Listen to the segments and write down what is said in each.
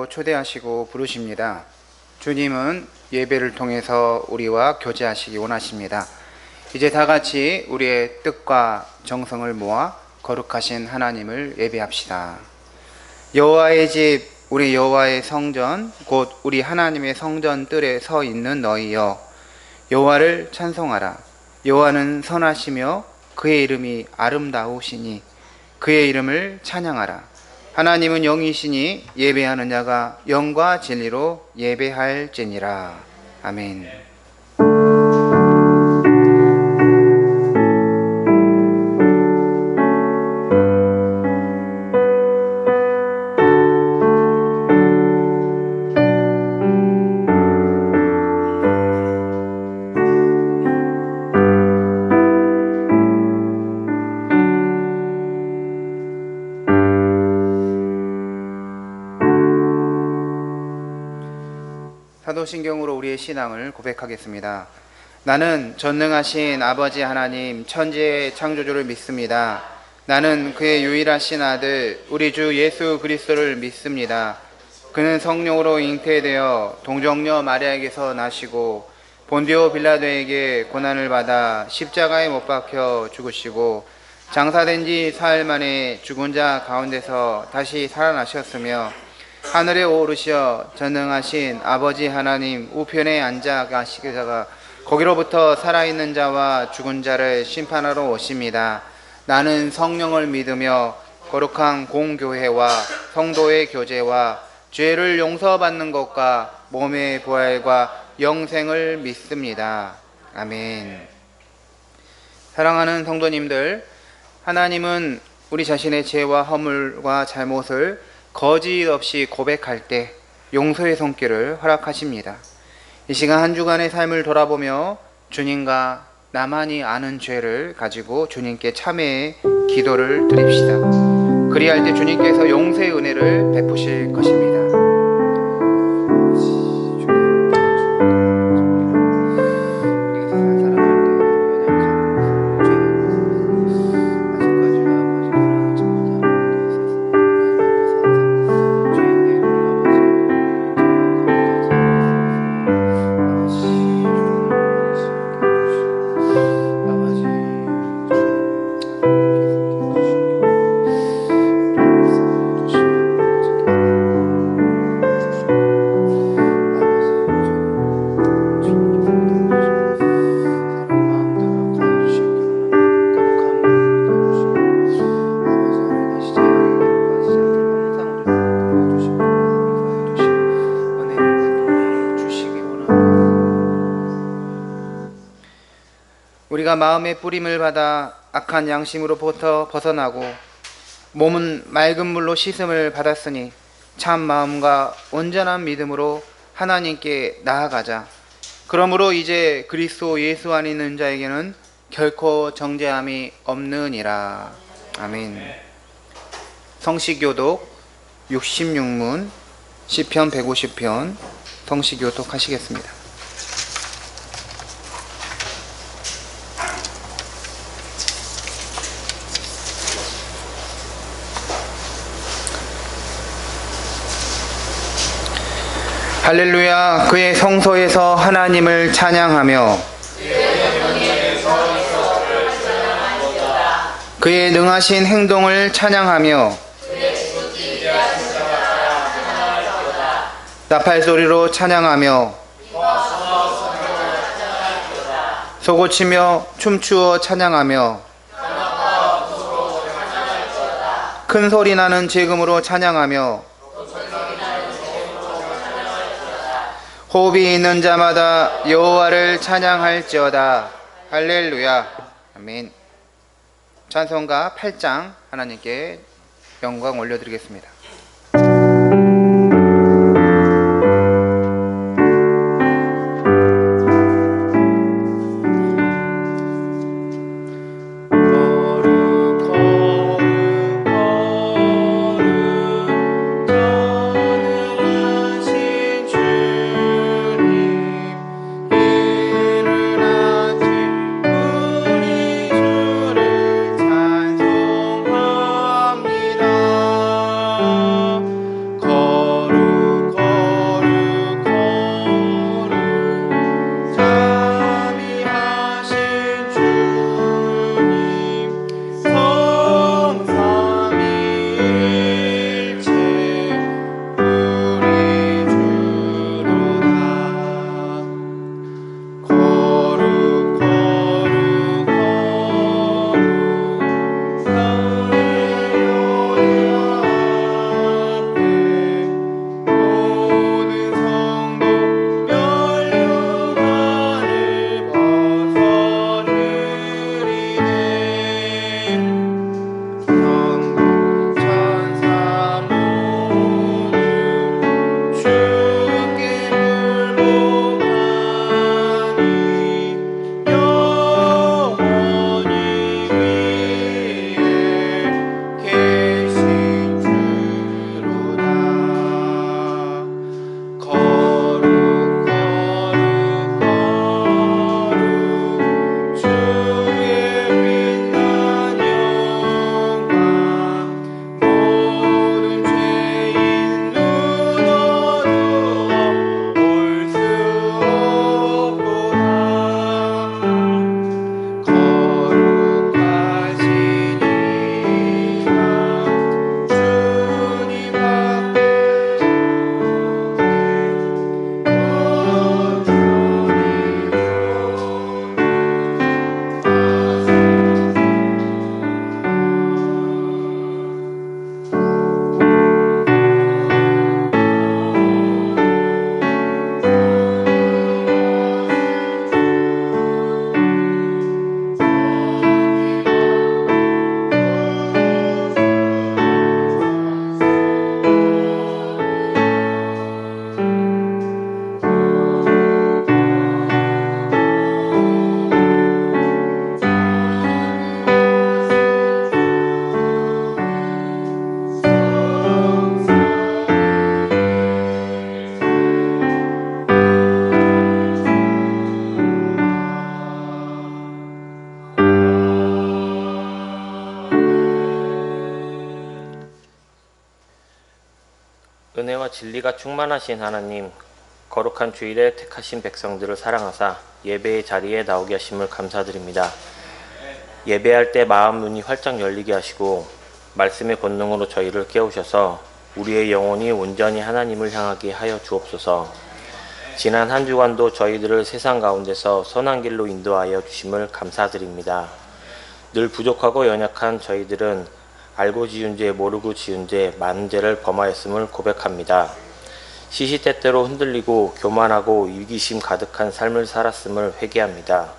안으로 초대하시고 부르십니다. 주님은 예배를 통해서 우리와 교제하시기 원하십니다. 이제 다 같이 우리의 뜻과 정성을 모아 거룩하신 하나님을 예배합시다. 여호와의 집, 우리 여호와의 성전, 곧 우리 하나님의 성전 뜰에 서 있는 너희여, 여호와를 찬송하라. 여호와는 선하시며 그의 이름이 아름다우시니 그의 이름을 찬양하라. 하나님은 영이시니 예배하는 자가 영과 진리로 예배할지니라. 아멘. 사도신경으로 우리의 신앙을 고백하겠습니다. 나는 전능하신 아버지 하나님 천지의 창조주를 믿습니다. 나는 그의 유일하신 아들 우리 주 예수 그리스도를 믿습니다. 그는 성령으로 잉태되어 동정녀 마리아에게서 나시고 본디오 빌라도에게 고난을 받아 십자가에 못 박혀 죽으시고 장사된 지 사흘 만에 죽은 자 가운데서 다시 살아나셨으며 하늘에 오르시어 전능하신 아버지 하나님 우편에 앉아 가시다가 거기로부터 살아있는 자와 죽은 자를 심판하러 오십니다. 나는 성령을 믿으며 거룩한 공교회와 성도의 교제와 죄를 용서받는 것과 몸의 부활과 영생을 믿습니다. 아멘. 사랑하는 성도님들, 하나님은 우리 자신의 죄와 허물과 잘못을 거짓 없이 고백할 때 용서의 손길을 허락하십니다. 이 시간 한 주간의 삶을 돌아보며 주님과 나만이 아는 죄를 가지고 주님께 참회의 기도를 드립시다. 그리할 때 주님께서 용서의 은혜를 베푸실 것입니다. 우리가 마음의 뿌림을 받아 악한 양심으로부터 벗어나고 몸은 맑은 물로 씻음을 받았으니 참 마음과 온전한 믿음으로 하나님께 나아가자. 그러므로 이제 그리스도 예수 안에 있는 자에게는 결코 정죄함이 없느니라. 아멘. 성시교독 66문 시편 150편 성시교독 하시겠습니다. 할렐루야. 그의 성소에서 하나님을 찬양하며 그의 능하신 행동을 찬양하며 나팔소리로 찬양하며 소고치며 춤추어 찬양하며 큰 소리 나는 제금으로 찬양하며 호흡이 있는 자마다 여호와를 찬양할지어다. 할렐루야. 아멘. 찬송가 8장 하나님께 영광 올려드리겠습니다. 찬송합니다. 진리가 충만하신 하나님, 거룩한 주일에 택하신 백성들을 사랑하사 예배의 자리에 나오게 하심을 감사드립니다. 예배할 때 마음 눈이 활짝 열리게 하시고 말씀의 권능으로 저희를 깨우셔서 우리의 영혼이 온전히 하나님을 향하게 하여 주옵소서. 지난 한 주간도 저희들을 세상 가운데서 선한 길로 인도하여 주심을 감사드립니다. 늘 부족하고 연약한 저희들은 알고 지은 죄 모르고 지은 죄 많은 죄를 범하였음을 고백합니다. 시시때때로 흔들리고 교만하고 이기심 가득한 삶을 살았음을 회개합니다.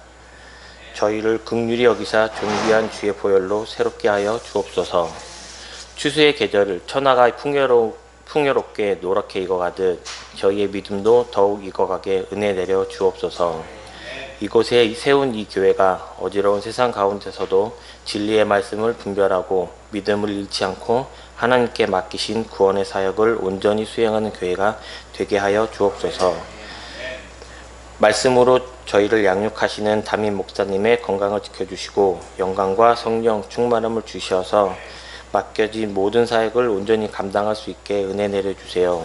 저희를 긍휼히 여기사 존귀한 주의 보혈로 새롭게 하여 주옵소서. 추수의 계절을 천하가 풍요롭게 노랗게 익어가듯 저희의 믿음도 더욱 익어가게 은혜 내려 주옵소서. 이곳에 세운 이 교회가 어지러운 세상 가운데서도 진리의 말씀을 분별하고 믿음을 잃지 않고 하나님께 맡기신 구원의 사역을 온전히 수행하는 교회가 되게 하여 주옵소서. 말씀으로 저희를 양육하시는 담임 목사님의 건강을 지켜주시고 영광과 성령 충만함을 주셔서 맡겨진 모든 사역을 온전히 감당할 수 있게 은혜 내려주세요.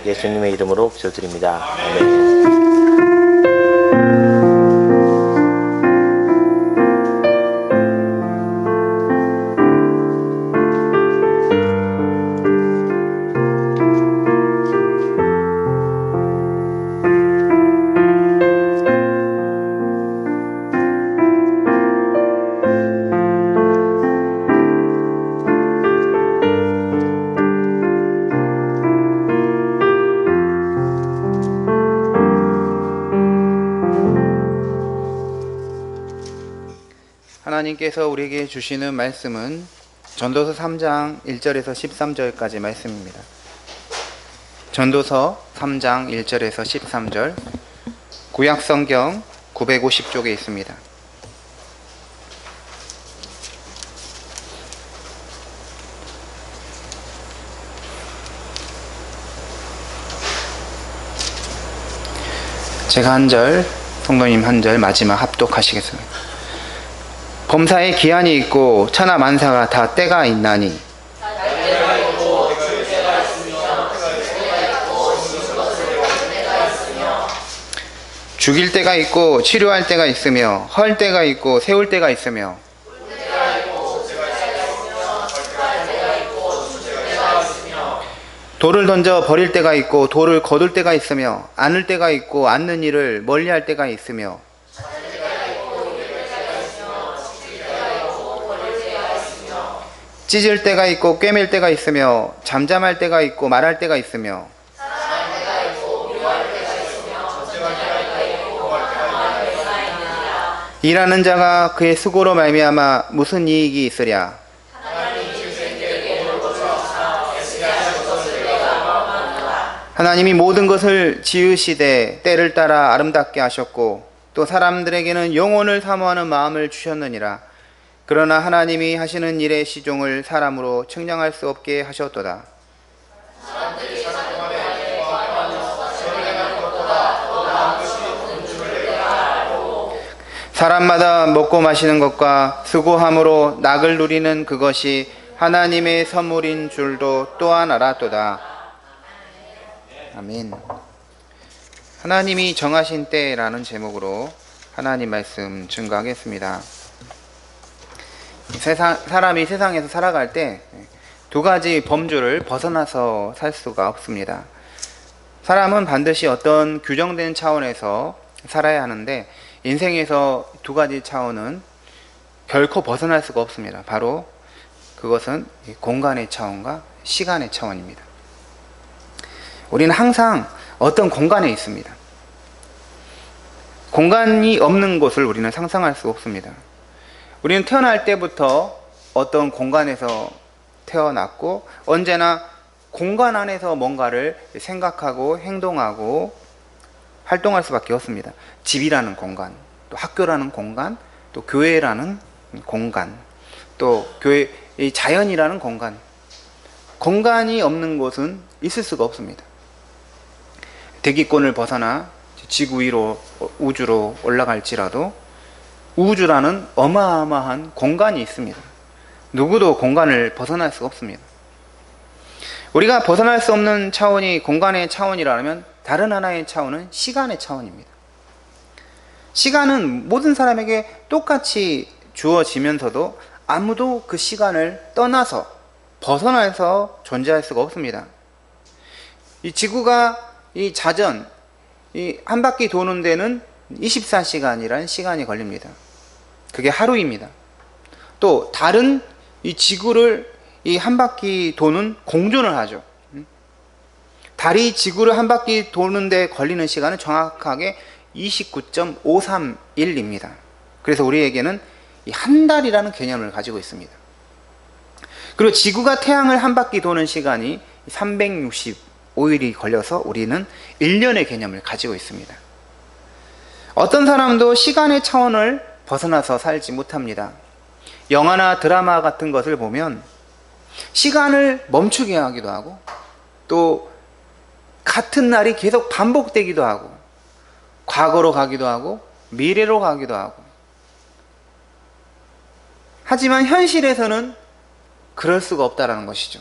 예수님의 이름으로 기도드립니다. 아멘. 하나님께서 우리에게 주시는 말씀은 전도서 3장 1절에서 13절까지 말씀입니다. 전도서 3장 1절에서 13절, 구약성경 950쪽에 있습니다. 제가 한 절, 성도님 한 절 마지막 합독하시겠습니다. 범사에 기한이 있고 천하 만사가 다 때가 있나니 죽일 때가 있고 치료할 때가 있으며 헐 때가 있고 세울 때가 있으며 돌을 던져 버릴 때가 있고 돌을 거둘 때가 있으며 안을 때가 있고 안는 일을 멀리할 때가 있으며 찢을 때가 있고 꿰맬 때가 있으며 잠잠할 때가 있고 말할 때가 있으며 일하는 자가 그의 수고로 말미암아 무슨 이익이 있으랴. 하나님이 모든 것을 지으시되 때를 따라 아름답게 하셨고 또 사람들에게는 영혼을 사모하는 마음을 주셨느니라. 그러나 하나님이 하시는 일의 시종을 사람으로 측량할 수 없게 하셨도다. 사람마다 먹고 마시는 것과 수고함으로 낙을 누리는 그것이 하나님의 선물인 줄도 또한 알았도다. 아멘. 하나님이 정하신 때라는 제목으로 하나님 말씀 증거하겠습니다. 사람이 세상에서 살아갈 때 두 가지 범주를 벗어나서 살 수가 없습니다. 사람은 반드시 어떤 규정된 차원에서 살아야 하는데 인생에서 두 가지 차원은 결코 벗어날 수가 없습니다. 바로 그것은 공간의 차원과 시간의 차원입니다. 우리는 항상 어떤 공간에 있습니다. 공간이 없는 곳을 우리는 상상할 수 없습니다. 우리는 태어날 때부터 어떤 공간에서 태어났고 언제나 공간 안에서 뭔가를 생각하고 행동하고 활동할 수밖에 없습니다. 집이라는 공간, 또 학교라는 공간, 또 교회라는 공간, 또 교회의 자연이라는 공간. 공간이 없는 곳은 있을 수가 없습니다. 대기권을 벗어나 지구 위로 우주로 올라갈지라도 우주라는 어마어마한 공간이 있습니다. 누구도 공간을 벗어날 수가 없습니다. 우리가 벗어날 수 없는 차원이 공간의 차원이라면 다른 하나의 차원은 시간의 차원입니다. 시간은 모든 사람에게 똑같이 주어지면서도 아무도 그 시간을 떠나서 벗어나서 존재할 수가 없습니다. 이 지구가 이 자전 이 한 바퀴 도는 데는 24시간이라는 시간이 걸립니다. 그게 하루입니다. 또 다른 이 지구를 이 한 바퀴 도는 공전을 하죠. 달이 지구를 한 바퀴 도는데 걸리는 시간은 정확하게 29.531입니다. 그래서 우리에게는 이 한 달이라는 개념을 가지고 있습니다. 그리고 지구가 태양을 한 바퀴 도는 시간이 365일이 걸려서 우리는 1년의 개념을 가지고 있습니다. 어떤 사람도 시간의 차원을 벗어나서 살지 못합니다. 영화나 드라마 같은 것을 보면 시간을 멈추게 하기도 하고 또 같은 날이 계속 반복되기도 하고 과거로 가기도 하고 미래로 가기도 하고, 하지만 현실에서는 그럴 수가 없다는 것이죠.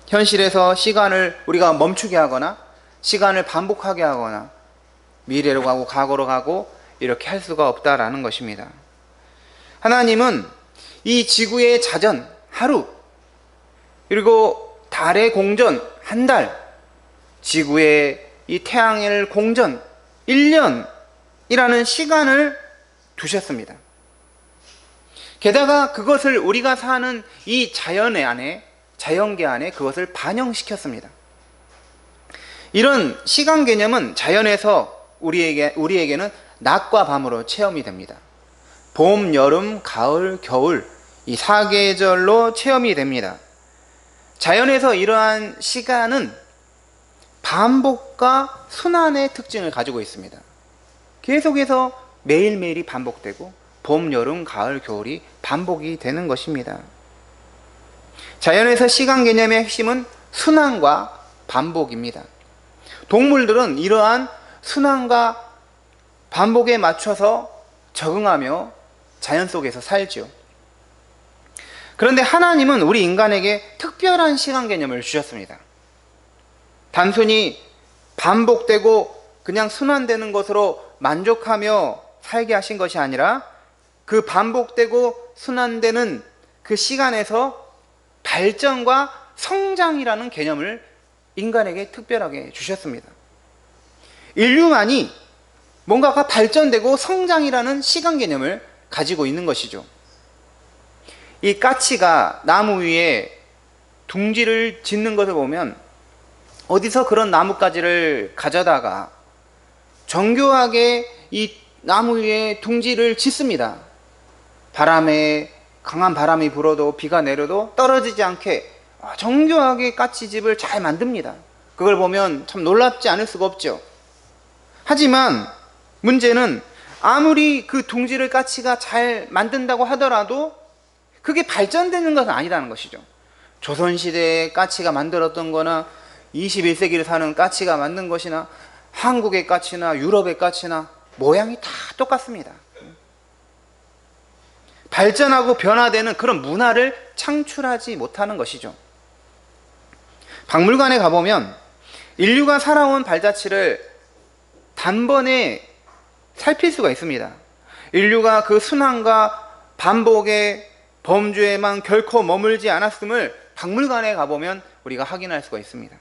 현실에서 시간을 우리가 멈추게 하거나 시간을 반복하게 하거나 미래로 가고 과거로 가고 이렇게 할 수가 없다라는 것입니다. 하나님은 이 지구의 자전 하루, 그리고 달의 공전 한 달, 지구의 이 태양의 공전 1년이라는 시간을 두셨습니다. 게다가 그것을 우리가 사는 이 자연계 안에 그것을 반영시켰습니다. 이런 시간 개념은 자연에서 우리에게는 낮과 밤으로 체험이 됩니다. 봄, 여름, 가을, 겨울 이 4계절로 체험이 됩니다. 자연에서 이러한 시간은 반복과 순환의 특징을 가지고 있습니다. 계속해서 매일매일이 반복되고 봄, 여름, 가을, 겨울이 반복이 되는 것입니다. 자연에서 시간 개념의 핵심은 순환과 반복입니다. 동물들은 이러한 순환과 반복에 맞춰서 적응하며 자연 속에서 살죠. 그런데 하나님은 우리 인간에게 특별한 시간 개념을 주셨습니다. 단순히 반복되고 그냥 순환되는 것으로 만족하며 살게 하신 것이 아니라 그 반복되고 순환되는 그 시간에서 발전과 성장이라는 개념을 인간에게 특별하게 주셨습니다. 인류만이 뭔가가 발전되고 성장이라는 시간 개념을 가지고 있는 것이죠. 이 까치가 나무 위에 둥지를 짓는 것을 보면 어디서 그런 나뭇가지를 가져다가 정교하게 이 나무 위에 둥지를 짓습니다. 강한 바람이 불어도 비가 내려도 떨어지지 않게 정교하게 까치집을 잘 만듭니다. 그걸 보면 참 놀랍지 않을 수가 없죠. 하지만 문제는 아무리 그 둥지를 까치가 잘 만든다고 하더라도 그게 발전되는 것은 아니라는 것이죠. 조선시대에 까치가 만들었던 거나 21세기를 사는 까치가 만든 것이나 한국의 까치나 유럽의 까치나 모양이 다 똑같습니다. 발전하고 변화되는 그런 문화를 창출하지 못하는 것이죠. 박물관에 가보면 인류가 살아온 발자취를 단번에 살필 수가 있습니다. 인류가 그 순환과 반복의 범주에만 결코 머물지 않았음을 박물관에 가보면 우리가 확인할 수가 있습니다.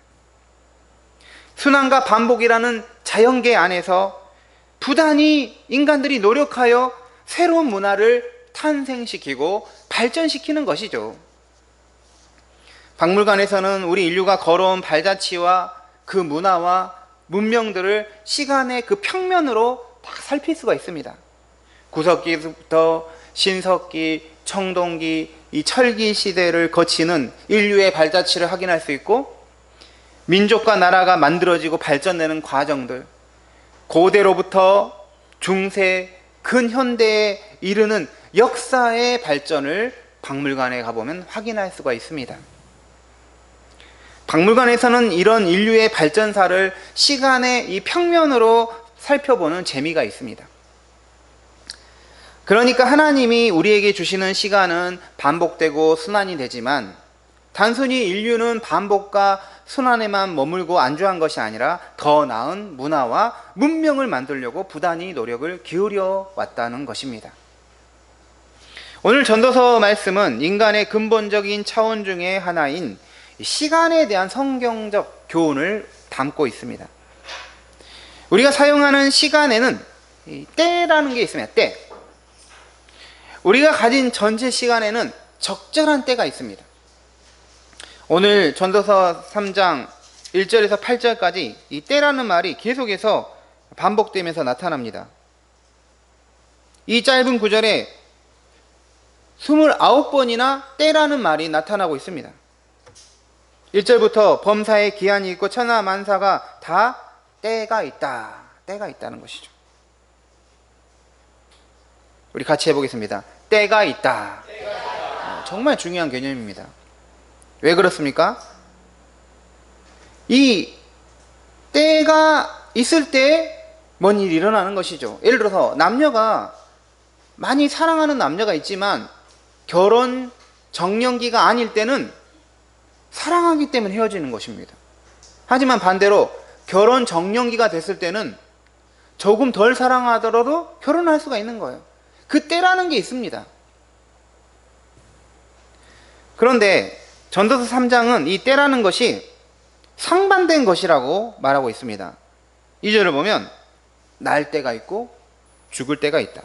순환과 반복이라는 자연계 안에서 부단히 인간들이 노력하여 새로운 문화를 탄생시키고 발전시키는 것이죠. 박물관에서는 우리 인류가 걸어온 발자취와 그 문화와 문명들을 시간의 그 평면으로 다 살필 수가 있습니다. 구석기부터 신석기, 청동기, 이 철기 시대를 거치는 인류의 발자취를 확인할 수 있고, 민족과 나라가 만들어지고 발전되는 과정들, 고대로부터 중세, 근현대에 이르는 역사의 발전을 박물관에 가보면 확인할 수가 있습니다. 박물관에서는 이런 인류의 발전사를 시간의 이 평면으로 살펴보는 재미가 있습니다. 그러니까 하나님이 우리에게 주시는 시간은 반복되고 순환이 되지만 단순히 인류는 반복과 순환에만 머물고 안주한 것이 아니라 더 나은 문화와 문명을 만들려고 부단히 노력을 기울여 왔다는 것입니다. 오늘 전도서 말씀은 인간의 근본적인 차원 중에 하나인 시간에 대한 성경적 교훈을 담고 있습니다. 우리가 사용하는 시간에는 때라는 게 있습니다. 때. 우리가 가진 전체 시간에는 적절한 때가 있습니다. 오늘 전도서 3장 1절에서 8절까지 이 때라는 말이 계속해서 반복되면서 나타납니다. 이 짧은 구절에 29번이나 때라는 말이 나타나고 있습니다. 1절부터 범사에 기한이 있고 천하 만사가 다 때가 있다. 때가 있다는 것이죠. 우리 같이 해보겠습니다. 때가 있다. 정말 중요한 개념입니다. 왜 그렇습니까? 이 때가 있을 때 뭔 일이 일어나는 것이죠. 예를 들어서 남녀가 많이 사랑하는 남녀가 있지만 결혼 정년기가 아닐 때는 사랑하기 때문에 헤어지는 것입니다. 하지만 반대로 결혼 정년기가 됐을 때는 조금 덜 사랑하더라도 결혼할 수가 있는 거예요. 그 때라는 게 있습니다. 그런데 전도서 3장은 이 때라는 것이 상반된 것이라고 말하고 있습니다. 2절을 보면 날 때가 있고 죽을 때가 있다.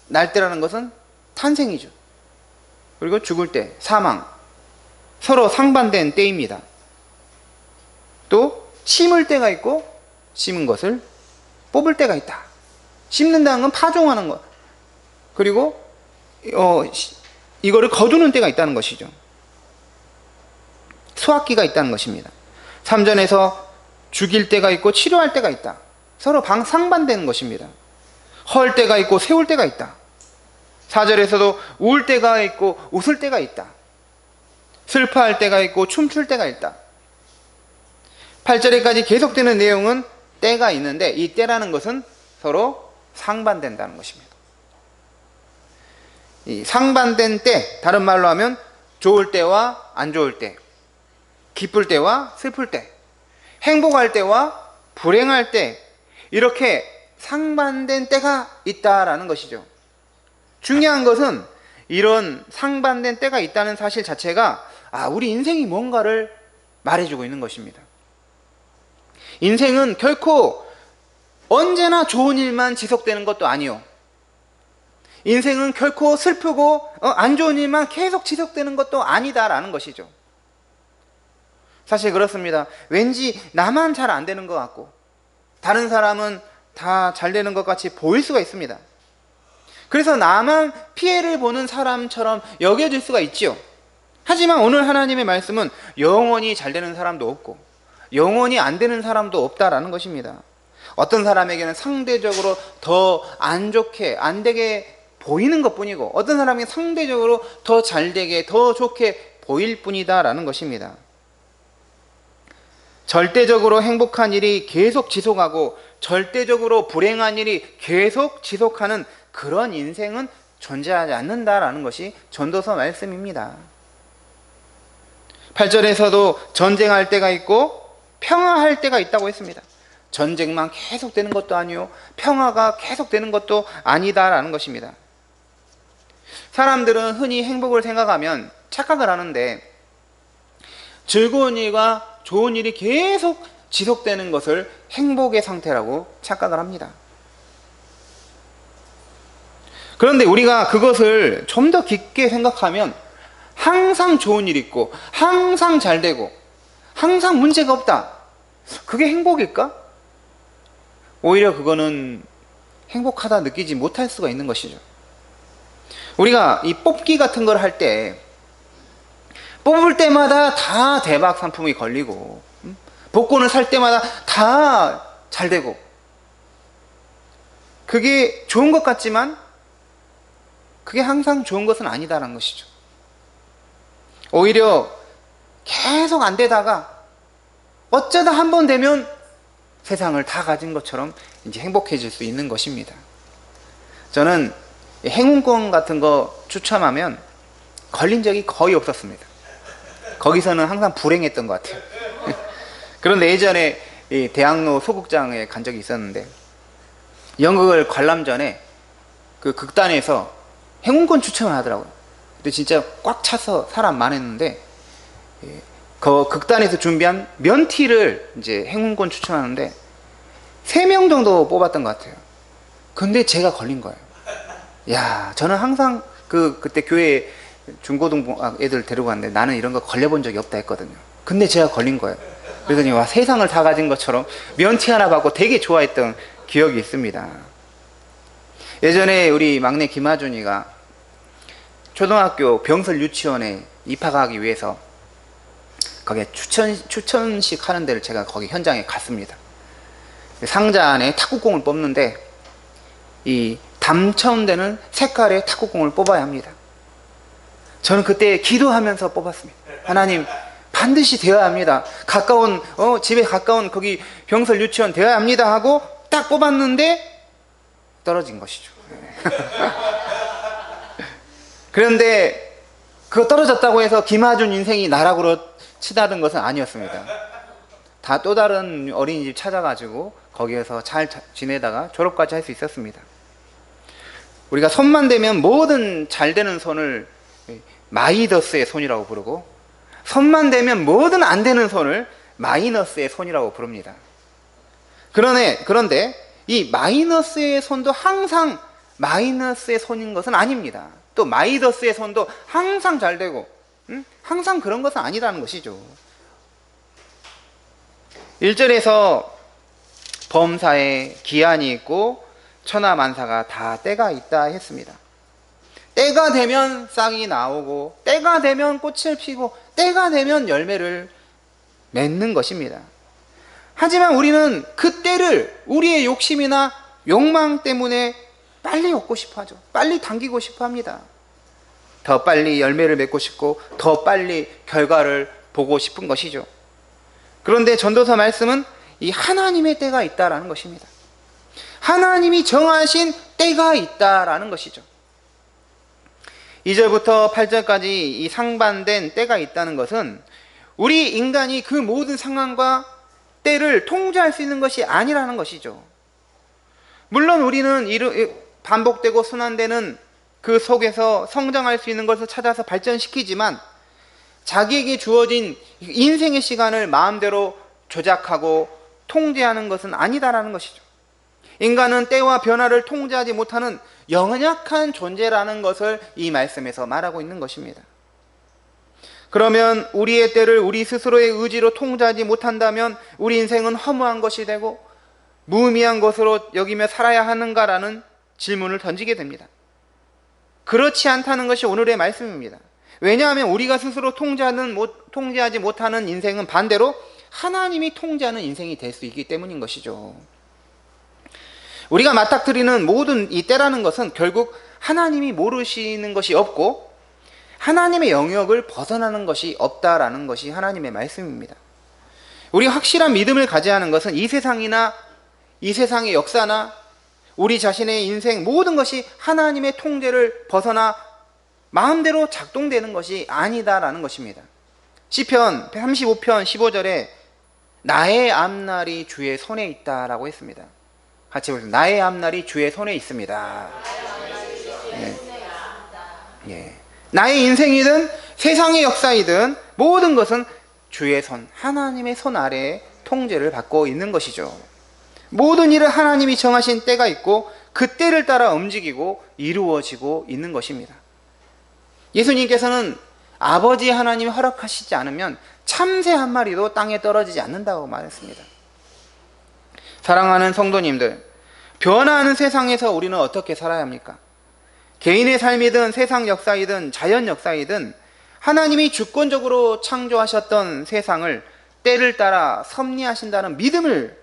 날 때라는 것은 탄생이죠. 그리고 죽을 때, 사망. 서로 상반된 때입니다. 또 심을 때가 있고 심은 것을 뽑을 때가 있다. 심는다는 건 파종하는 것. 그리고 이거를 거두는 때가 있다는 것이죠. 수확기가 있다는 것입니다. 3절에서 죽일 때가 있고 치료할 때가 있다. 서로 상반되는 것입니다. 헐 때가 있고 세울 때가 있다. 4절에서도 울 때가 있고 웃을 때가 있다. 슬퍼할 때가 있고 춤출 때가 있다. 8절에까지 계속되는 내용은 때가 있는데 이 때라는 것은 서로 상반된다는 것입니다. 이 상반된 때, 다른 말로 하면 좋을 때와 안 좋을 때, 기쁠 때와 슬플 때, 행복할 때와 불행할 때, 이렇게 상반된 때가 있다라는 것이죠. 중요한 것은 이런 상반된 때가 있다는 사실 자체가 우리 인생이 뭔가를 말해주고 있는 것입니다. 인생은 결코 언제나 좋은 일만 지속되는 것도 아니요. 인생은 결코 슬프고 안 좋은 일만 계속 지속되는 것도 아니다라는 것이죠. 사실 그렇습니다. 왠지 나만 잘 안 되는 것 같고 다른 사람은 다 잘 되는 것 같이 보일 수가 있습니다. 그래서 나만 피해를 보는 사람처럼 여겨질 수가 있지요. 하지만 오늘 하나님의 말씀은 영원히 잘 되는 사람도 없고 영원히 안 되는 사람도 없다라는 것입니다. 어떤 사람에게는 상대적으로 더 안 좋게, 안 되게 보이는 것뿐이고 어떤 사람에게 상대적으로 더 잘 되게, 더 좋게 보일 뿐이다라는 것입니다. 절대적으로 행복한 일이 계속 지속하고 절대적으로 불행한 일이 계속 지속하는 그런 인생은 존재하지 않는다라는 것이 전도서 말씀입니다. 8절에서도 전쟁할 때가 있고 평화할 때가 있다고 했습니다. 전쟁만 계속되는 것도 아니요 평화가 계속되는 것도 아니다라는 것입니다. 사람들은 흔히 행복을 생각하면 착각을 하는데 즐거운 일과 좋은 일이 계속 지속되는 것을 행복의 상태라고 착각을 합니다. 그런데 우리가 그것을 좀 더 깊게 생각하면 항상 좋은 일이 있고 항상 잘 되고 항상 문제가 없다. 그게 행복일까? 오히려 그거는 행복하다 느끼지 못할 수가 있는 것이죠. 우리가 이 뽑기 같은 걸 할 때 뽑을 때마다 다 대박 상품이 걸리고 복권을 살 때마다 다 잘 되고 그게 좋은 것 같지만 그게 항상 좋은 것은 아니다라는 것이죠. 오히려 계속 안 되다가 어쩌다 한 번 되면 세상을 다 가진 것처럼 이제 행복해질 수 있는 것입니다. 저는 행운권 같은 거 추첨하면 걸린 적이 거의 없었습니다. 거기서는 항상 불행했던 것 같아요. 그런데 예전에 이 대학로 소극장에 간 적이 있었는데 연극을 관람 전에 그 극단에서 행운권 추첨을 하더라고요. 근데 진짜 꽉 차서 사람 많았는데 그 극단에서 준비한 면티를 이제 행운권 추첨하는데 3명 정도 뽑았던 것 같아요. 근데 제가 걸린 거예요. 야, 저는 항상 그때 교회 중고등 애들 데리고 갔는데 나는 이런 거 걸려본 적이 없다 했거든요. 근데 제가 걸린 거예요. 그러더니 와, 세상을 다 가진 것처럼 면티 하나 받고 되게 좋아했던 기억이 있습니다. 예전에 우리 막내 김하준이가 초등학교 병설 유치원에 입학하기 위해서 거기에 추천식 하는 데를 제가 거기 현장에 갔습니다. 상자 안에 탁구공을 뽑는데 이 당첨되는 색깔의 탁구공을 뽑아야 합니다. 저는 그때 기도하면서 뽑았습니다. 하나님, 반드시 되어야 합니다. 가까운 집에 가까운 거기 병설 유치원 되어야 합니다 하고 딱 뽑았는데 떨어진 것이죠. 그런데 그거 떨어졌다고 해서 김하준 인생이 나락으로 치닫은 것은 아니었습니다. 다 또 다른 어린이집 찾아가지고 거기에서 잘 지내다가 졸업까지 할 수 있었습니다. 우리가 손만 대면 뭐든 잘 되는 손을 마이더스의 손이라고 부르고, 손만 대면 뭐든 안 되는 손을 마이너스의 손이라고 부릅니다. 그런데 이 마이너스의 손도 항상 마이너스의 손인 것은 아닙니다. 또 마이더스의 손도 항상 잘 되고 항상 그런 것은 아니라는 것이죠. 1절에서 범사에 기한이 있고 천하만사가 다 때가 있다 했습니다. 때가 되면 싹이 나오고 때가 되면 꽃을 피고 때가 되면 열매를 맺는 것입니다. 하지만 우리는 그 때를 우리의 욕심이나 욕망 때문에 빨리 얻고 싶어 하죠. 빨리 당기고 싶어 합니다. 더 빨리 열매를 맺고 싶고 더 빨리 결과를 보고 싶은 것이죠. 그런데 전도서 말씀은 이 하나님의 때가 있다라는 것입니다. 하나님이 정하신 때가 있다라는 것이죠. 2절부터 8절까지 이 상반된 때가 있다는 것은 우리 인간이 그 모든 상황과 때를 통제할 수 있는 것이 아니라는 것이죠. 물론 우리는 반복되고 순환되는 그 속에서 성장할 수 있는 것을 찾아서 발전시키지만 자기에게 주어진 인생의 시간을 마음대로 조작하고 통제하는 것은 아니다라는 것이죠. 인간은 때와 변화를 통제하지 못하는 연약한 존재라는 것을 이 말씀에서 말하고 있는 것입니다. 그러면 우리의 때를 우리 스스로의 의지로 통제하지 못한다면 우리 인생은 허무한 것이 되고 무의미한 것으로 여기며 살아야 하는가라는 질문을 던지게 됩니다. 그렇지 않다는 것이 오늘의 말씀입니다. 왜냐하면 우리가 스스로 통제하지 못하는 인생은 반대로 하나님이 통제하는 인생이 될 수 있기 때문인 것이죠. 우리가 맞닥뜨리는 모든 이 때라는 것은 결국 하나님이 모르시는 것이 없고 하나님의 영역을 벗어나는 것이 없다라는 것이 하나님의 말씀입니다. 우리가 확실한 믿음을 가져야 하는 것은 이 세상이나 이 세상의 역사나 우리 자신의 인생 모든 것이 하나님의 통제를 벗어나 마음대로 작동되는 것이 아니다라는 것입니다. 시편 35편 15절에 나의 앞날이 주의 손에 있다라고 했습니다. 같이 보세요. 나의 앞날이 주의 손에 있습니다. 예. 나의 인생이든 세상의 역사이든 모든 것은 주의 손, 하나님의 손 아래에 통제를 받고 있는 것이죠. 모든 일을 하나님이 정하신 때가 있고 그 때를 따라 움직이고 이루어지고 있는 것입니다. 예수님께서는 아버지 하나님이 허락하시지 않으면 참새 한 마리도 땅에 떨어지지 않는다고 말했습니다. 사랑하는 성도님들, 변화하는 세상에서 우리는 어떻게 살아야 합니까? 개인의 삶이든 세상 역사이든 자연 역사이든 하나님이 주권적으로 창조하셨던 세상을 때를 따라 섭리하신다는 믿음을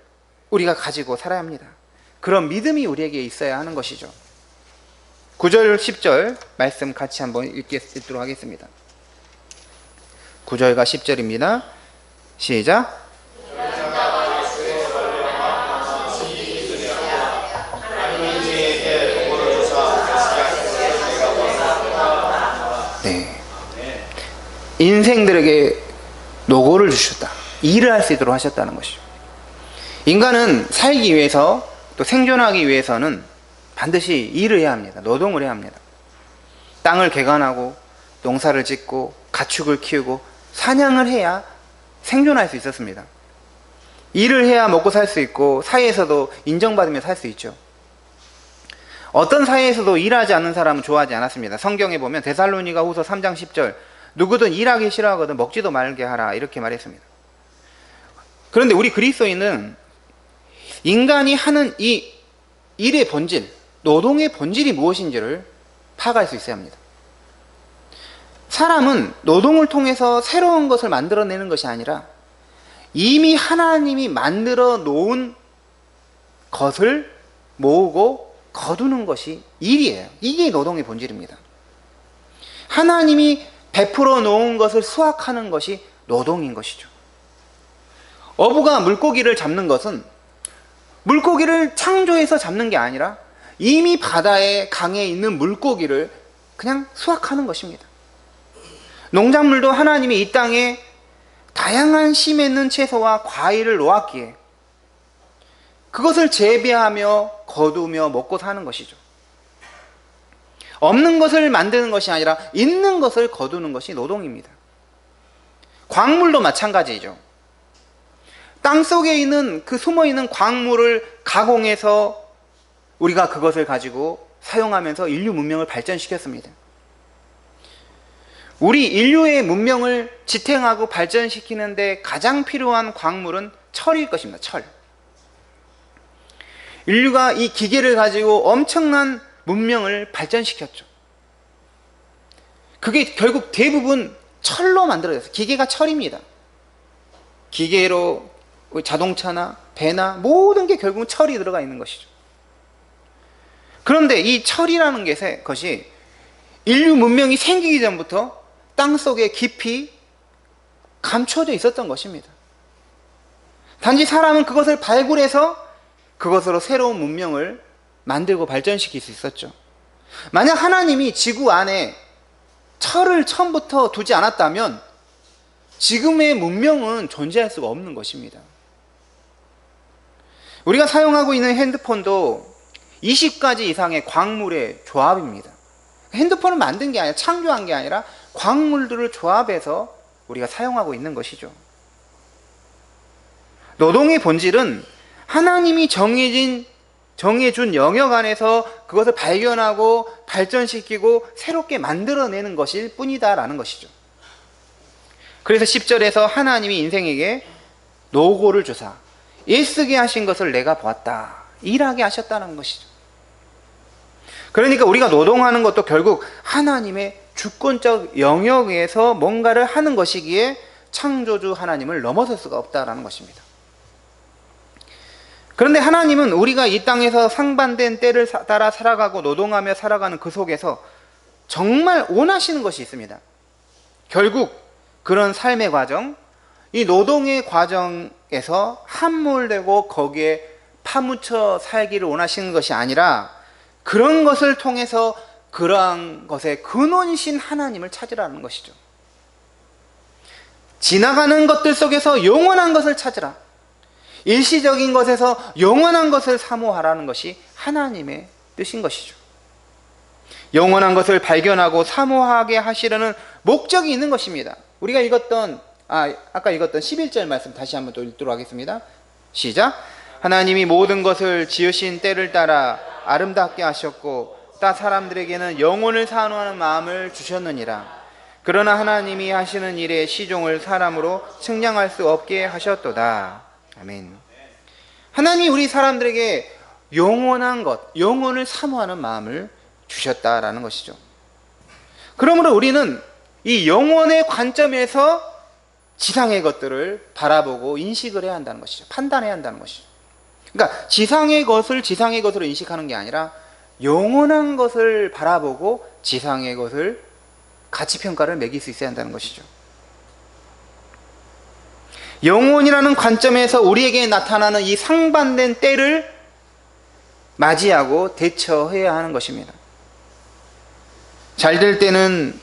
우리가 가지고 살아야 합니다. 그런 믿음이 우리에게 있어야 하는 것이죠. 9절 10절 말씀 같이 한번 읽도록 하겠습니다. 9절과 10절입니다. 시작. 네. 인생들에게 벌을 주셨다. 일을 할 수 있도록 하셨다는 것이죠. 인간은 살기 위해서 또 생존하기 위해서는 반드시 일을 해야 합니다. 노동을 해야 합니다. 땅을 개간하고 농사를 짓고 가축을 키우고 사냥을 해야 생존할 수 있었습니다. 일을 해야 먹고 살 수 있고 사회에서도 인정받으며 살 수 있죠. 어떤 사회에서도 일하지 않는 사람은 좋아하지 않았습니다. 성경에 보면 데살로니가 후서 3장 10절 누구든 일하기 싫어하거든 먹지도 말게 하라 이렇게 말했습니다. 그런데 우리 그리스도인은 인간이 하는 이 일의 본질, 노동의 본질이 무엇인지를 파악할 수 있어야 합니다. 사람은 노동을 통해서 새로운 것을 만들어내는 것이 아니라 이미 하나님이 만들어 놓은 것을 모으고 거두는 것이 일이에요. 이게 노동의 본질입니다. 하나님이 베풀어 놓은 것을 수확하는 것이 노동인 것이죠. 어부가 물고기를 잡는 것은 물고기를 창조해서 잡는 게 아니라 이미 바다에 강에 있는 물고기를 그냥 수확하는 것입니다. 농작물도 하나님이 이 땅에 다양한 씨 맺는 채소와 과일을 놓았기에 그것을 재배하며 거두며 먹고 사는 것이죠. 없는 것을 만드는 것이 아니라 있는 것을 거두는 것이 노동입니다. 광물도 마찬가지죠. 땅 속에 있는 그 숨어있는 광물을 가공해서 우리가 그것을 가지고 사용하면서 인류 문명을 발전시켰습니다. 우리 인류의 문명을 지탱하고 발전시키는데 가장 필요한 광물은 철일 것입니다. 철. 인류가 이 기계를 가지고 엄청난 문명을 발전시켰죠. 그게 결국 대부분 철로 만들어졌어요. 기계가 철입니다. 기계로 자동차나 배나 모든 게 결국은 철이 들어가 있는 것이죠. 그런데 이 철이라는 것이 인류 문명이 생기기 전부터 땅속에 깊이 감춰져 있었던 것입니다. 단지 사람은 그것을 발굴해서 그것으로 새로운 문명을 만들고 발전시킬 수 있었죠. 만약 하나님이 지구 안에 철을 처음부터 두지 않았다면 지금의 문명은 존재할 수가 없는 것입니다. 우리가 사용하고 있는 핸드폰도 20가지 이상의 광물의 조합입니다. 핸드폰을 만든 게 아니라 창조한 게 아니라 광물들을 조합해서 우리가 사용하고 있는 것이죠. 노동의 본질은 하나님이 정해준 영역 안에서 그것을 발견하고 발전시키고 새롭게 만들어내는 것일 뿐이다라는 것이죠. 그래서 10절에서 하나님이 인생에게 노고를 주사 일쓰게 하신 것을 내가 보았다. 일하게 하셨다는 것이죠. 그러니까 우리가 노동하는 것도 결국 하나님의 주권적 영역에서 뭔가를 하는 것이기에 창조주 하나님을 넘어설 수가 없다라는 것입니다. 그런데 하나님은 우리가 이 땅에서 상반된 때를 따라 살아가고 노동하며 살아가는 그 속에서 정말 원하시는 것이 있습니다. 결국 그런 삶의 과정, 이 노동의 과정에서 함몰되고 거기에 파묻혀 살기를 원하시는 것이 아니라 그런 것을 통해서 그러한 것의 근원이신 하나님을 찾으라는 것이죠. 지나가는 것들 속에서 영원한 것을 찾으라. 일시적인 것에서 영원한 것을 사모하라는 것이 하나님의 뜻인 것이죠. 영원한 것을 발견하고 사모하게 하시려는 목적이 있는 것입니다. 우리가 아까 읽었던 11절 말씀 다시 한번 또 읽도록 하겠습니다. 시작. 하나님이 모든 것을 지으신 때를 따라 아름답게 하셨고 다 사람들에게는 영혼을 사모하는 마음을 주셨느니라. 그러나 하나님이 하시는 일의 시종을 사람으로 측량할 수 없게 하셨도다. 아멘. 하나님이 우리 사람들에게 영원한 것, 영혼을 사모하는 마음을 주셨다라는 것이죠. 그러므로 우리는 이 영혼의 관점에서 지상의 것들을 바라보고 인식을 해야 한다는 것이죠. 판단해야 한다는 것이죠. 그러니까 지상의 것을 지상의 것으로 인식하는 게 아니라 영원한 것을 바라보고 지상의 것을 가치평가를 매길 수 있어야 한다는 것이죠. 영혼이라는 관점에서 우리에게 나타나는 이 상반된 때를 맞이하고 대처해야 하는 것입니다. 잘 될 때는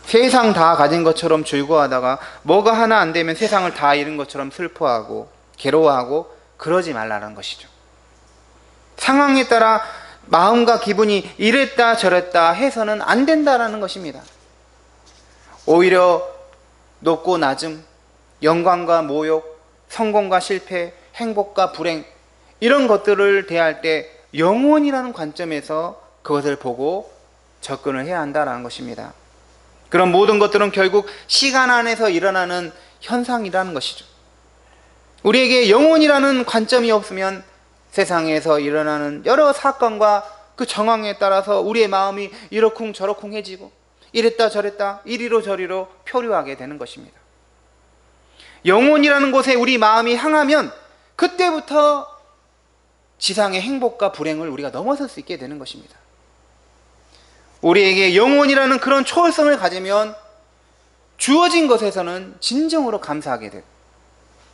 세상 다 가진 것처럼 즐거워하다가 뭐가 하나 안 되면 세상을 다 잃은 것처럼 슬퍼하고 괴로워하고 그러지 말라는 것이죠. 상황에 따라 마음과 기분이 이랬다 저랬다 해서는 안 된다라는 것입니다. 오히려 높고 낮음, 영광과 모욕, 성공과 실패, 행복과 불행, 이런 것들을 대할 때 영원이라는 관점에서 그것을 보고 접근을 해야 한다는 것입니다. 그런 모든 것들은 결국 시간 안에서 일어나는 현상이라는 것이죠. 우리에게 영혼이라는 관점이 없으면 세상에서 일어나는 여러 사건과 그 정황에 따라서 우리의 마음이 이러쿵 저러쿵 해지고 이랬다 저랬다 이리로 저리로 표류하게 되는 것입니다. 영혼이라는 곳에 우리 마음이 향하면 그때부터 지상의 행복과 불행을 우리가 넘어설 수 있게 되는 것입니다. 우리에게 영혼이라는 그런 초월성을 가지면 주어진 것에서는 진정으로 감사하게 되고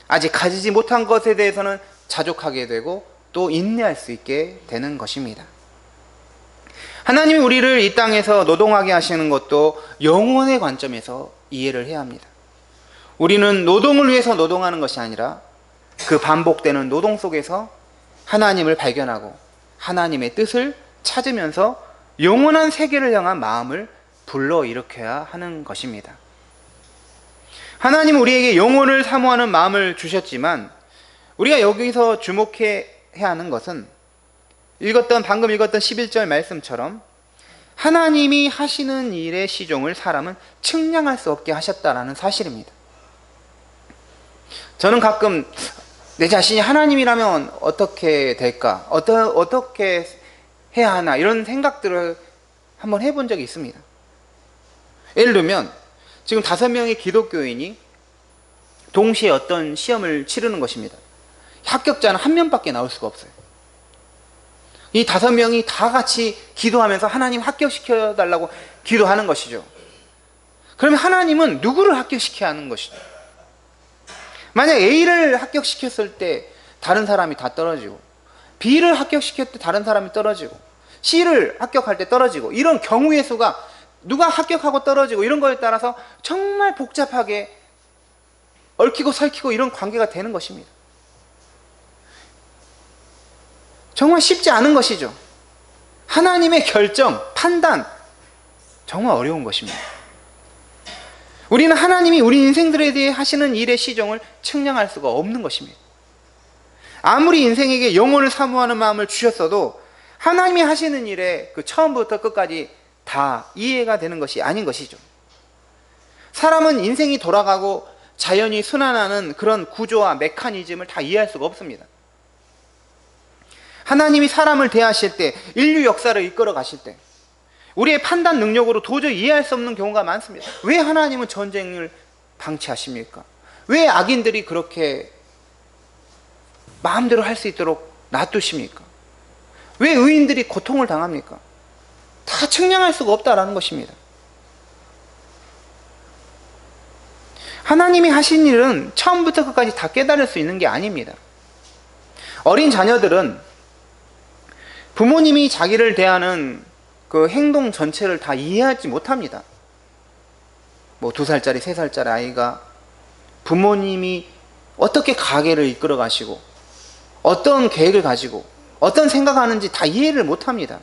아직 가지지 못한 것에 대해서는 자족하게 되고 또 인내할 수 있게 되는 것입니다. 하나님이 우리를 이 땅에서 노동하게 하시는 것도 영혼의 관점에서 이해를 해야 합니다. 우리는 노동을 위해서 노동하는 것이 아니라 그 반복되는 노동 속에서 하나님을 발견하고 하나님의 뜻을 찾으면서 영원한 세계를 향한 마음을 불러일으켜야 하는 것입니다. 하나님은 우리에게 영혼을 사모하는 마음을 주셨지만 우리가 여기서 주목해야 하는 것은 방금 읽었던 11절 말씀처럼 하나님이 하시는 일의 시종을 사람은 측량할 수 없게 하셨다라는 사실입니다. 저는 가끔 내 자신이 하나님이라면 어떻게 될까? 어떻게 해야 하나? 이런 생각들을 한번 해본 적이 있습니다. 예를 들면 지금 5명의 기독교인이 동시에 어떤 시험을 치르는 것입니다. 합격자는 한 명밖에 나올 수가 없어요. 이 5명이 다 같이 기도하면서 하나님 합격시켜달라고 기도하는 것이죠. 그러면 하나님은 누구를 합격시켜야 하는 것이죠? 만약 A를 합격시켰을 때 다른 사람이 다 떨어지고 B를 합격시켰을 때 다른 사람이 떨어지고 C를 합격할 때 떨어지고 이런 경우의 수가 누가 합격하고 떨어지고 이런 거에 따라서 정말 복잡하게 얽히고 설키고 이런 관계가 되는 것입니다. 정말 쉽지 않은 것이죠. 하나님의 결정, 판단 정말 어려운 것입니다. 우리는 하나님이 우리 인생들에 대해 하시는 일의 시종을 측량할 수가 없는 것입니다. 아무리 인생에게 영혼을 사모하는 마음을 주셨어도 하나님이 하시는 일에 그 처음부터 끝까지 다 이해가 되는 것이 아닌 것이죠. 사람은 인생이 돌아가고 자연이 순환하는 그런 구조와 메커니즘을 다 이해할 수가 없습니다. 하나님이 사람을 대하실 때, 인류 역사를 이끌어 가실 때 우리의 판단 능력으로 도저히 이해할 수 없는 경우가 많습니다. 왜 하나님은 전쟁을 방치하십니까? 왜 악인들이 그렇게 마음대로 할 수 있도록 놔두십니까? 왜 의인들이 고통을 당합니까? 다 측량할 수가 없다라는 것입니다. 하나님이 하신 일은 처음부터 끝까지 다 깨달을 수 있는 게 아닙니다. 어린 자녀들은 부모님이 자기를 대하는 그 행동 전체를 다 이해하지 못합니다. 2살짜리, 3살짜리 아이가 부모님이 어떻게 가게를 이끌어 가시고 어떤 계획을 가지고 어떤 생각하는지 다 이해를 못합니다.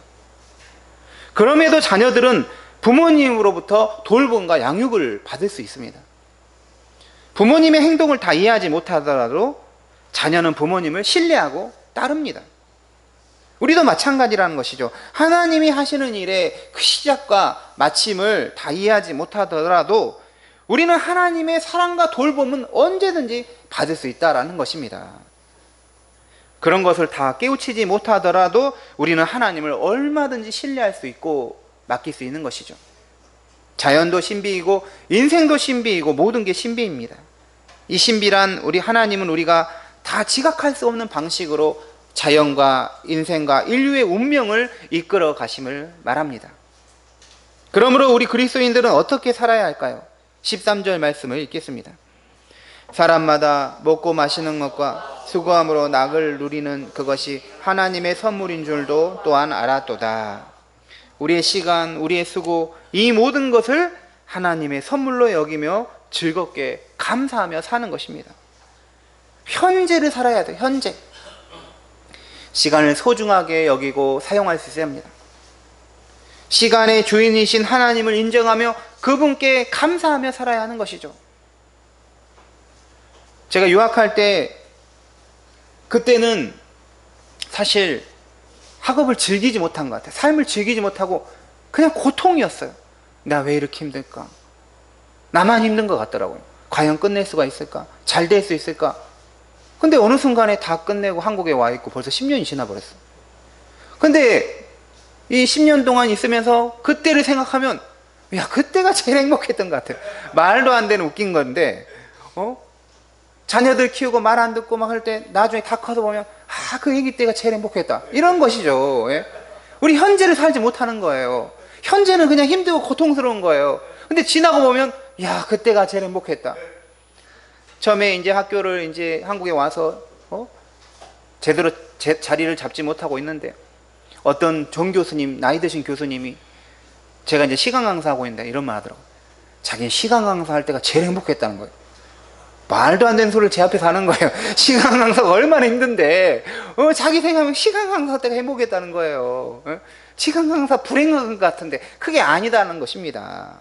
그럼에도 자녀들은 부모님으로부터 돌봄과 양육을 받을 수 있습니다. 부모님의 행동을 다 이해하지 못하더라도 자녀는 부모님을 신뢰하고 따릅니다. 우리도 마찬가지라는 것이죠. 하나님이 하시는 일의 그 시작과 마침을 다 이해하지 못하더라도 우리는 하나님의 사랑과 돌봄은 언제든지 받을 수 있다는 것입니다. 그런 것을 다 깨우치지 못하더라도 우리는 하나님을 얼마든지 신뢰할 수 있고 맡길 수 있는 것이죠. 자연도 신비이고 인생도 신비이고 모든 게 신비입니다. 이 신비란 우리 하나님은 우리가 다 지각할 수 없는 방식으로 자연과 인생과 인류의 운명을 이끌어 가심을 말합니다. 그러므로 우리 그리스도인들은 어떻게 살아야 할까요? 13절 말씀을 읽겠습니다. 사람마다 먹고 마시는 것과 수고함으로 낙을 누리는 그것이 하나님의 선물인 줄도 또한 알았도다. 우리의 시간, 우리의 수고, 이 모든 것을 하나님의 선물로 여기며 즐겁게 감사하며 사는 것입니다. 현재를 살아야 돼요. 현재. 시간을 소중하게 여기고 사용할 수 있어야 합니다. 시간의 주인이신 하나님을 인정하며 그분께 감사하며 살아야 하는 것이죠. 제가 유학할 때 그때는 사실 학업을 즐기지 못한 것 같아요. 삶을 즐기지 못하고 그냥 고통이었어요. 나 왜 이렇게 힘들까? 나만 힘든 것 같더라고요. 과연 끝낼 수가 있을까? 잘 될 수 있을까? 근데 어느 순간에 다 끝내고 한국에 와 있고 벌써 10년이 지나버렸어요. 근데 이 10년 동안 있으면서 그때를 생각하면 야, 그때가 제일 행복했던 것 같아요. 말도 안 되는 웃긴 건데 자녀들 키우고 말 안 듣고 막 할 때 나중에 다 커서 보면 그 얘기 때가 제일 행복했다. 이런 것이죠. 예? 우리 현재를 살지 못하는 거예요. 현재는 그냥 힘들고 고통스러운 거예요. 근데 지나고 보면 야, 그때가 제일 행복했다. 처음에 이제 학교를 이제 한국에 와서 제대로 자리를 잡지 못하고 있는데 어떤 정교수님, 나이 드신 교수님이 제가 이제 시간 강사하고 있는데 이런 말 하더라고요. 자기는 시간 강사할 때가 제일 행복했다는 거예요. 말도 안 되는 소리를 제 앞에서 하는 거예요. 시간 강사가 얼마나 힘든데 자기 생각하면 시간 강사 때가 행복했다는 거예요. 시간 강사 불행한 것 같은데 그게 아니다는 것입니다.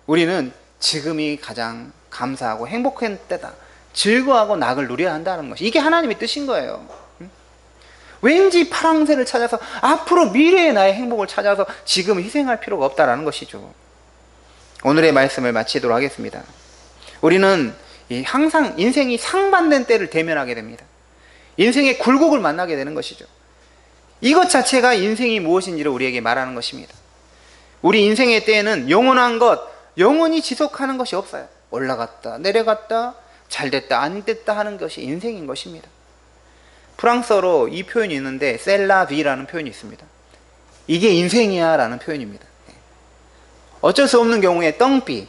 우리는 지금이 가장 감사하고 행복한 때다. 즐거워하고 낙을 누려야 한다는 것이 이게 하나님의 뜻인 거예요. 왠지 파랑새를 찾아서 앞으로 미래의 나의 행복을 찾아서 지금 희생할 필요가 없다라는 것이죠. 오늘의 말씀을 마치도록 하겠습니다. 우리는 항상 인생이 상반된 때를 대면하게 됩니다. 인생의 굴곡을 만나게 되는 것이죠. 이것 자체가 인생이 무엇인지를 우리에게 말하는 것입니다. 우리 인생의 때에는 영원한 것, 영원히 지속하는 것이 없어요. 올라갔다 내려갔다 잘됐다 안 됐다 하는 것이 인생인 것입니다. 프랑스어로 이 표현이 있는데 셀라비라는 표현이 있습니다. 이게 인생이야 라는 표현입니다. 어쩔 수 없는 경우에 떵비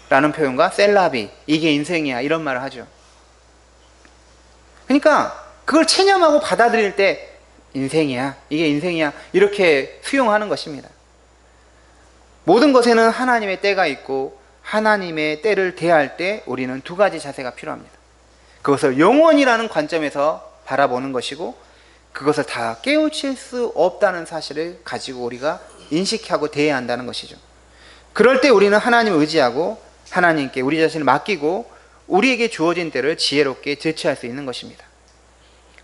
라는 표현과 셀라비, 이게 인생이야 이런 말을 하죠. 그러니까 그걸 체념하고 받아들일 때 인생이야, 이게 인생이야 이렇게 수용하는 것입니다. 모든 것에는 하나님의 때가 있고 하나님의 때를 대할 때 우리는 두 가지 자세가 필요합니다. 그것을 영원이라는 관점에서 바라보는 것이고 그것을 다 깨우칠 수 없다는 사실을 가지고 우리가 인식하고 대해야 한다는 것이죠. 그럴 때 우리는 하나님을 의지하고 하나님께 우리 자신을 맡기고 우리에게 주어진 때를 지혜롭게 대처할 수 있는 것입니다.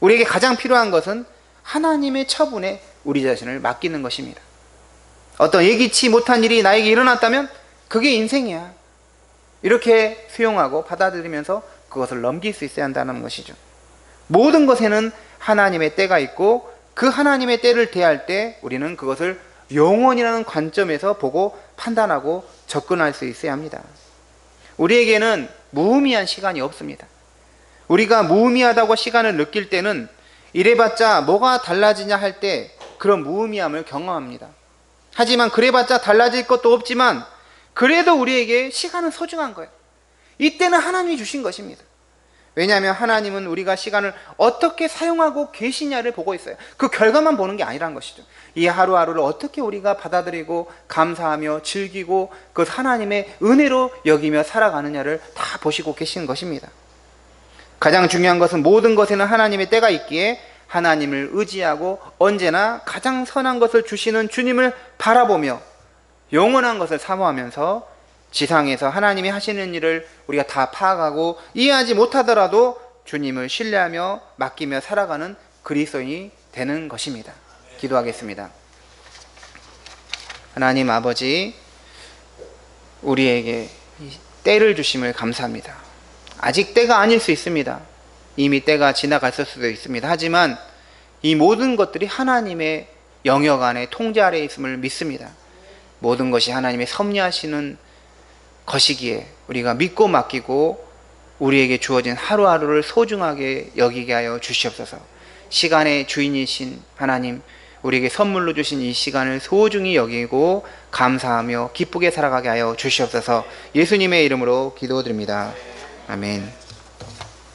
우리에게 가장 필요한 것은 하나님의 처분에 우리 자신을 맡기는 것입니다. 어떤 예기치 못한 일이 나에게 일어났다면 그게 인생이야 이렇게 수용하고 받아들이면서 그것을 넘길 수 있어야 한다는 것이죠. 모든 것에는 하나님의 때가 있고 그 하나님의 때를 대할 때 우리는 그것을 영원이라는 관점에서 보고 판단하고 접근할 수 있어야 합니다. 우리에게는 무의미한 시간이 없습니다. 우리가 무의미하다고 시간을 느낄 때는 이래봤자 뭐가 달라지냐 할 때 그런 무의미함을 경험합니다. 하지만 그래봤자 달라질 것도 없지만 그래도 우리에게 시간은 소중한 거예요. 이때는 하나님이 주신 것입니다. 왜냐하면 하나님은 우리가 시간을 어떻게 사용하고 계시냐를 보고 있어요. 그 결과만 보는 게 아니라는 것이죠. 이 하루하루를 어떻게 우리가 받아들이고 감사하며 즐기고 그 하나님의 은혜로 여기며 살아가느냐를 다 보시고 계시는 것입니다. 가장 중요한 것은 모든 것에는 하나님의 때가 있기에 하나님을 의지하고 언제나 가장 선한 것을 주시는 주님을 바라보며 영원한 것을 사모하면서 지상에서 하나님이 하시는 일을 우리가 다 파악하고 이해하지 못하더라도 주님을 신뢰하며 맡기며 살아가는 그리스도인이 되는 것입니다. 기도하겠습니다. 하나님 아버지, 우리에게 때를 주심을 감사합니다. 아직 때가 아닐 수 있습니다. 이미 때가 지나갔을 수도 있습니다. 하지만 이 모든 것들이 하나님의 영역 안에 통제 아래에 있음을 믿습니다. 모든 것이 하나님의 섭리하시는 것이기에 우리가 믿고 맡기고 우리에게 주어진 하루하루를 소중하게 여기게 하여 주시옵소서. 시간의 주인이신 하나님, 우리에게 선물로 주신 이 시간을 소중히 여기고 감사하며 기쁘게 살아가게 하여 주시옵소서. 예수님의 이름으로 기도드립니다. 아멘.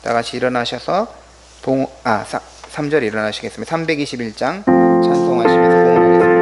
다 같이 일어나셔서 3절 일어나시겠습니다. 321장 찬송하시면서 봉헌하겠습니다.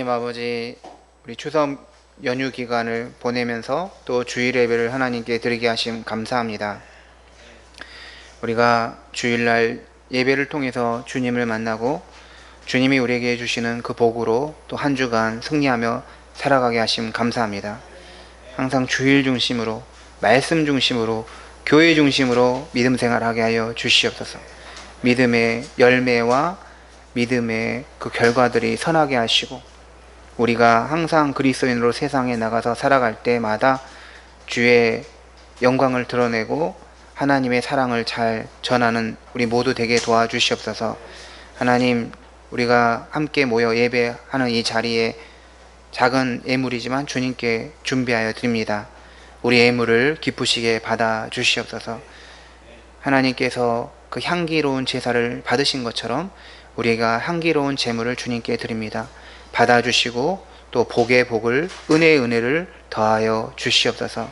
하나님 아버지, 우리 추석 연휴 기간을 보내면서 또 주일 예배를 하나님께 드리게 하심 감사합니다. 우리가 주일날 예배를 통해서 주님을 만나고 주님이 우리에게 주시는 그 복으로 또 한 주간 승리하며 살아가게 하심 감사합니다. 항상 주일 중심으로, 말씀 중심으로, 교회 중심으로 믿음 생활하게 하여 주시옵소서. 믿음의 열매와 믿음의 그 결과들이 선하게 하시고, 우리가 항상 그리스도인으로 세상에 나가서 살아갈 때마다 주의 영광을 드러내고 하나님의 사랑을 잘 전하는 우리 모두 되게 도와주시옵소서. 하나님, 우리가 함께 모여 예배하는 이 자리에 작은 예물이지만 주님께 준비하여 드립니다. 우리 예물을 기쁘시게 받아 주시옵소서. 하나님께서 그 향기로운 제사를 받으신 것처럼 우리가 향기로운 제물을 주님께 드립니다. 받아주시고 또 복의 복을, 은혜의 은혜를 더하여 주시옵소서.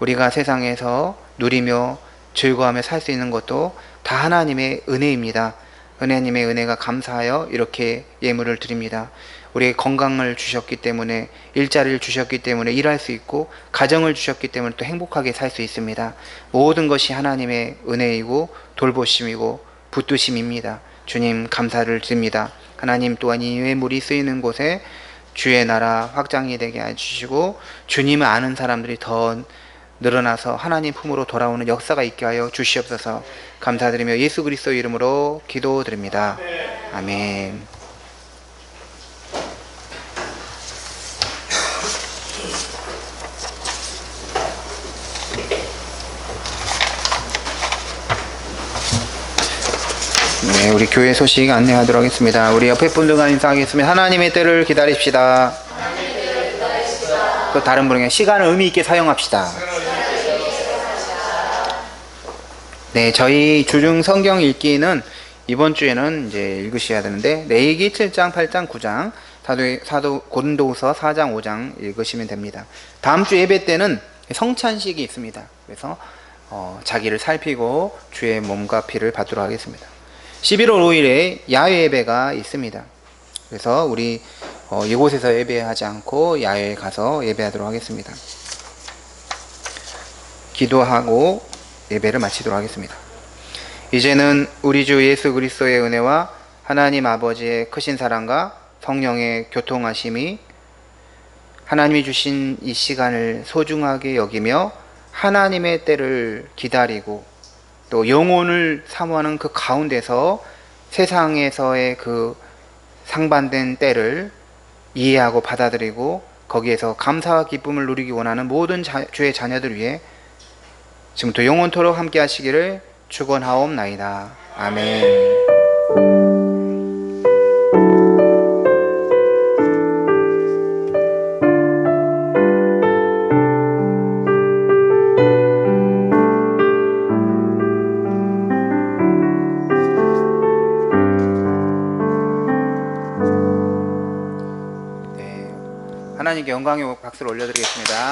우리가 세상에서 누리며 즐거워하며 살 수 있는 것도 다 하나님의 은혜입니다. 하나님의 은혜가 감사하여 이렇게 예물을 드립니다. 우리에게 건강을 주셨기 때문에, 일자리를 주셨기 때문에 일할 수 있고, 가정을 주셨기 때문에 또 행복하게 살 수 있습니다. 모든 것이 하나님의 은혜이고 돌보심이고 붙드심입니다. 주님 감사를 드립니다. 하나님 또한 이 예물이 쓰이는 곳에 주의 나라 확장이 되게 해주시고 주님을 아는 사람들이 더 늘어나서 하나님 품으로 돌아오는 역사가 있게 하여 주시옵소서. 감사드리며 예수 그리스도 이름으로 기도드립니다. 아멘. 네, 우리 교회 소식 안내하도록 하겠습니다. 우리 옆에 분들과 인사하겠습니다. 하나님의 때를 기다립시다. 또 다른 분에게 시간을 의미 있게 사용합시다. 네, 저희 주중 성경 읽기는 이번 주에는 이제 읽으셔야 되는데, 레위기 7장, 8장, 9장, 사도 고린도후서 4장, 5장 읽으시면 됩니다. 다음 주 예배 때는 성찬식이 있습니다. 그래서 자기를 살피고 주의 몸과 피를 받도록 하겠습니다. 11월 5일에 야외 예배가 있습니다. 그래서 우리 이곳에서 예배하지 않고 야외에 가서 예배하도록 하겠습니다. 기도하고 예배를 마치도록 하겠습니다. 이제는 우리 주 예수 그리스도의 은혜와 하나님 아버지의 크신 사랑과 성령의 교통하심이 하나님이 주신 이 시간을 소중하게 여기며 하나님의 때를 기다리고 또 영혼을 사모하는 그 가운데서 세상에서의 그 상반된 때를 이해하고 받아들이고 거기에서 감사와 기쁨을 누리기 원하는 모든 주의 자녀들 위해 지금부터 영원토록 함께 하시기를 축원하옵나이다. 아멘. 하나님께 영광의 박수를 올려드리겠습니다.